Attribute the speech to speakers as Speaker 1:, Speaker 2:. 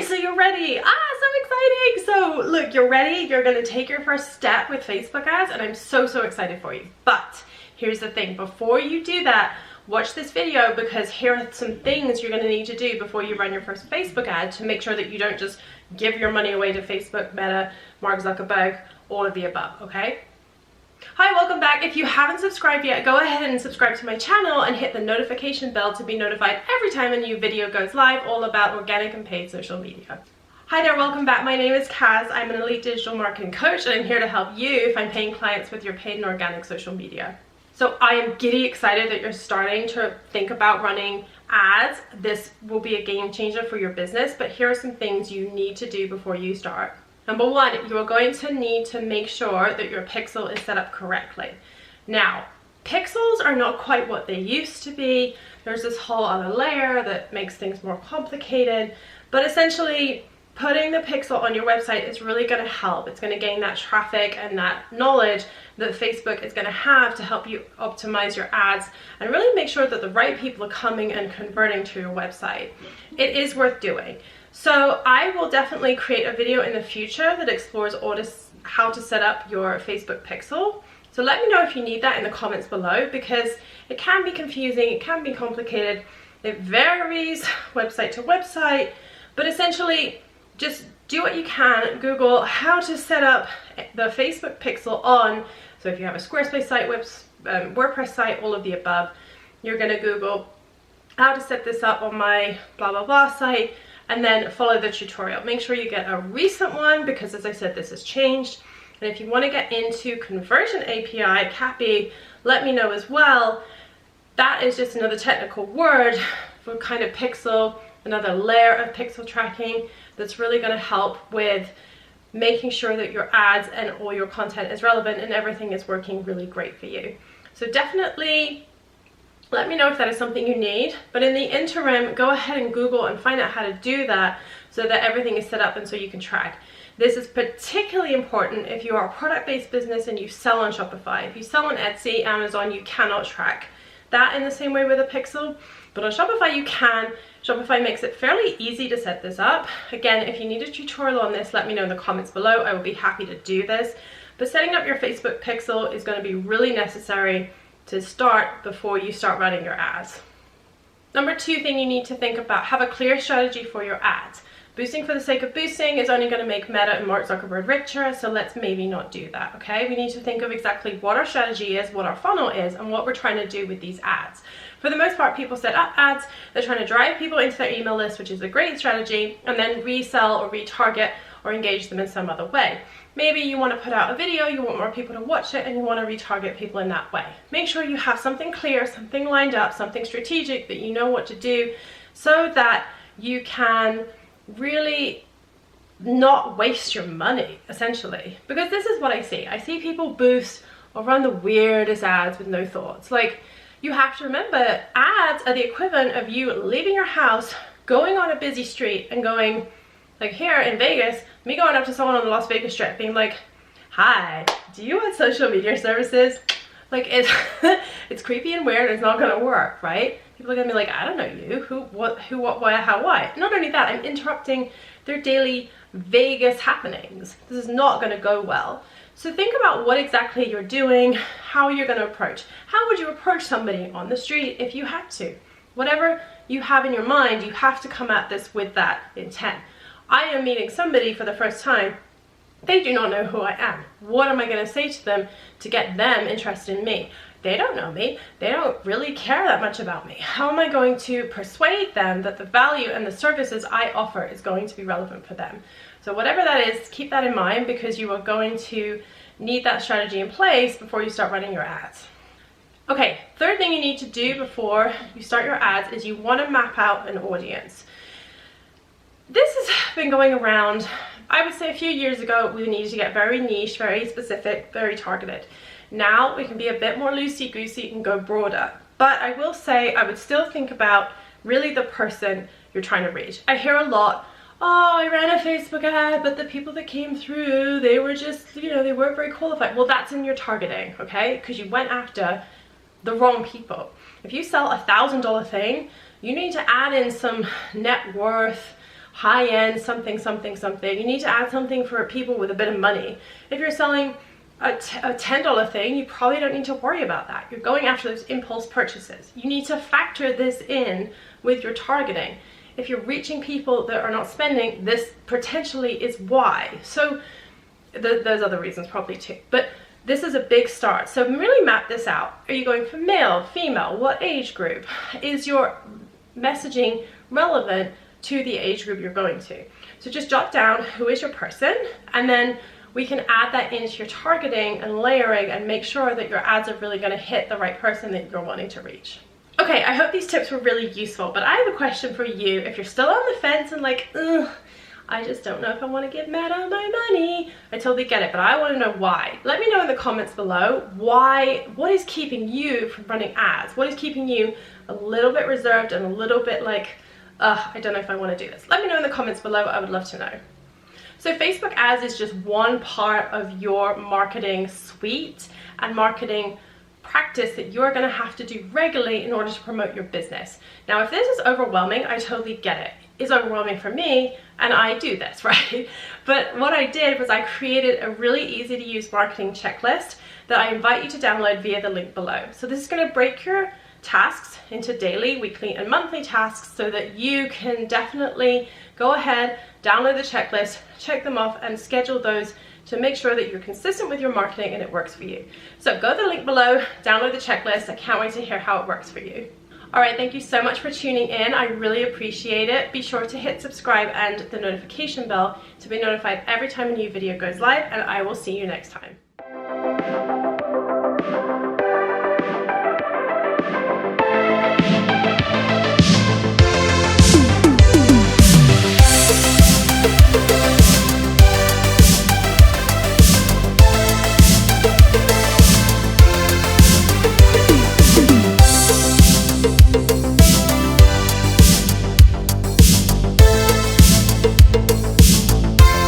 Speaker 1: Okay, so you're ready. So exciting. So look, you're ready. You're gonna take your first step with Facebook ads, and I'm so excited for you. But here's the thing, before you do that, watch this video, because here are some things you're gonna need to do before you run your first Facebook ad to make sure that you don't just give your money away to Facebook, Meta, Mark Zuckerberg, all of the above, okay? Hi, welcome back. If you haven't subscribed yet, go ahead and subscribe to my channel and hit the notification bell to be notified every time a new video goes live, all about organic and paid social media. Hi there, welcome back. My name is Kaz. I'm an elite digital marketing coach, and I'm here to help you find paying clients with your paid and organic social media. So I am giddy excited that you're starting to think about running ads. This will be a game changer for your business, but here are some things you need to do before you start. Number one, you are going to need to make sure that your pixel is set up correctly. Now, pixels are not quite what they used to be. There's this whole other layer that makes things more complicated, but essentially putting the pixel on your website is really going to help. It's going to gain that traffic and that knowledge that Facebook is going to have to help you optimize your ads and really make sure that the right people are coming and converting to your website. It is worth doing. So I will definitely create a video in the future that explores how to set up your Facebook pixel. So let me know if you need that in the comments below, because it can be confusing, it can be complicated, it varies website to website, but essentially just do what you can. Google how to set up the Facebook pixel on, so if you have a Squarespace site, WordPress site, all of the above, you're going to Google how to set this up on my blah blah blah site, and then follow the tutorial. Make sure you get a recent one, because as I said, this has changed. And if you want to get into Conversion API, CAPI, let me know as well. That is just another technical word for kind of pixel, another layer of pixel tracking that's really going to help with making sure that your ads and all your content is relevant and everything is working really great for you. So definitely let me know if that is something you need, but in the interim, go ahead and Google and find out how to do that so that everything is set up and so you can track. This is particularly important if you are a product-based business and you sell on Shopify. If you sell on Etsy, Amazon, you cannot track that in the same way with a pixel, but on Shopify you can. Shopify makes it fairly easy to set this up. Again, if you need a tutorial on this, let me know in the comments below. I will be happy to do this. But setting up your Facebook pixel is going to be really necessary to start before you start running your ads. Number two thing you need to think about, have a clear strategy for your ads. Boosting for the sake of boosting is only going to make Meta and Mark Zuckerberg richer, so let's maybe not do that, okay? We need to think of exactly what our strategy is, what our funnel is, and what we're trying to do with these ads. For the most part, people set up ads, they're trying to drive people into their email list, which is a great strategy, and then resell or retarget or engage them in some other way. Maybe you want to put out a video, you want more people to watch it, and you want to retarget people in that way. Make sure you have something clear, something lined up, something strategic that you know what to do, so that you can really not waste your money, essentially. Because this is what I see. I see people boost or run the weirdest ads with no thoughts. Like, you have to remember, ads are the equivalent of you leaving your house, going on a busy street and going, like here in Vegas, me going up to someone on the Las Vegas Strip being like, hi, do you want social media services? Like, it's creepy and weird, it's not gonna work, right? People are gonna be like, I don't know you, who, what, where, how, why? Not only that, I'm interrupting their daily Vegas happenings. This is not gonna go well. So think about what exactly you're doing, how you're gonna approach. How would you approach somebody on the street if you had to? Whatever you have in your mind, you have to come at this with that intent. I am meeting somebody for the first time. They do not know who I am. What am I going to say to them to get them interested in me? They don't know me. They don't really care that much about me. How am I going to persuade them that the value and the services I offer is going to be relevant for them? So whatever that is, keep that in mind, because you are going to need that strategy in place before you start running your ads. Okay, third thing you need to do before you start your ads is you want to map out an audience. This has been going around, I would say a few years ago, we needed to get very niche, very specific, very targeted. Now we can be a bit more loosey-goosey and go broader. But I will say I would still think about really the person you're trying to reach. I hear a lot, oh, I ran a Facebook ad, but the people that came through, they were just, you know, they weren't very qualified. Well, that's in your targeting, okay? Because you went after the wrong people. If you sell $1,000 thing, you need to add in some net worth, high-end something, something, something. You need to add something for people with a bit of money. If you're selling a $10 thing, you probably don't need to worry about that. You're going after those impulse purchases. You need to factor this in with your targeting. If you're reaching people that are not spending, this potentially is why. So there's other reasons probably too, but this is a big start. So really map this out. Are you going for male, female? What age group? Is your messaging relevant to the age group you're going to? So just jot down who is your person, and then we can add that into your targeting and layering and make sure that your ads are really going to hit the right person that you're wanting to reach. Okay, I hope these tips were really useful, but I have a question for you. If you're still on the fence and like, ugh, I just don't know if I want to give Meta my money, I totally get it, but I want to know why. Let me know in the comments below what is keeping you from running ads? What is keeping you a little bit reserved and a little bit like, I don't know if I want to do this. Let me know in the comments below. I would love to know. So Facebook ads is just one part of your marketing suite and marketing practice that you're going to have to do regularly in order to promote your business. Now, if this is overwhelming, I totally get it. It's overwhelming for me, and I do this, right? But what I did was I created a really easy to use marketing checklist that I invite you to download via the link below. So this is going to break your tasks into daily, weekly, and monthly tasks so that you can definitely go ahead, download the checklist, check them off, and schedule those to make sure that you're consistent with your marketing and it works for you. So go to the link below, download the checklist. I can't wait to hear how it works for you. All right, thank you so much for tuning in. I really appreciate it. Be sure to hit subscribe and the notification bell to be notified every time a new video goes live, and I will see you next time.